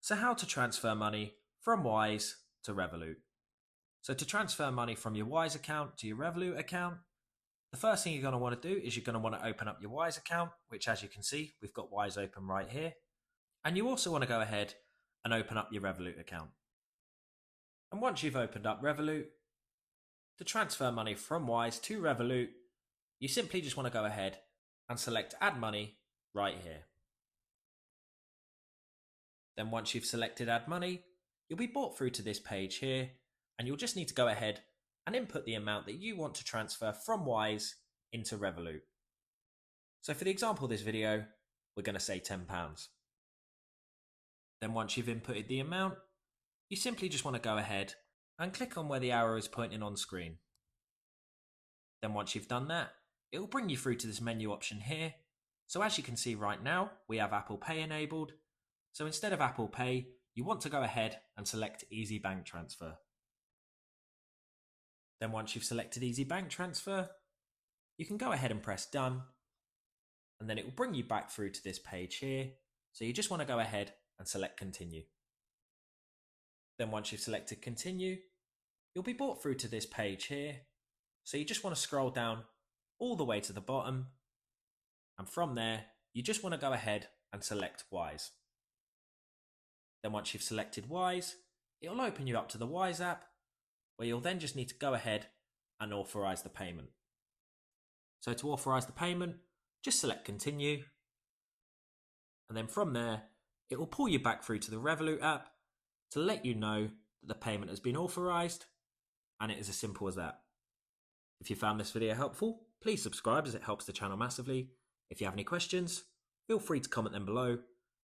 So how to transfer money from Wise to Revolut. So to transfer money from your Wise account to your Revolut account, the first thing you're going to want to do is you're going to want to open up your Wise account, which as you can see, we've got Wise open right here. And you also want to go ahead and open up your Revolut account. And once you've opened up Revolut, to transfer money from Wise to Revolut, you simply just want to go ahead and select Add Money right here. Then once you've selected Add Money, you'll be brought through to this page here, and you'll just need to go ahead and input the amount that you want to transfer from Wise into Revolut. So for the example of this video, we're going to say £10. Then once you've inputted the amount, you simply just want to go ahead and click on where the arrow is pointing on screen. Then once you've done that, it will bring you through to this menu option here. So as you can see right now, we have Apple Pay enabled. So instead of Apple Pay, you want to go ahead and select Easy Bank Transfer. Then once you've selected Easy Bank Transfer, you can go ahead and press Done. And then it will bring you back through to this page here. So you just want to go ahead and select Continue. Then once you've selected Continue, you'll be brought through to this page here. So you just want to scroll down all the way to the bottom. And from there, you just want to go ahead and select Wise. Then once you've selected Wise, it'll open you up to the Wise app, where you'll then just need to go ahead and authorize the payment. So to authorize the payment, just select Continue. And then from there, it will pull you back through to the Revolut app to let you know that the payment has been authorized, and it is as simple as that. If you found this video helpful, please subscribe as it helps the channel massively. If you have any questions, feel free to comment them below,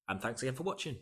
and thanks again for watching.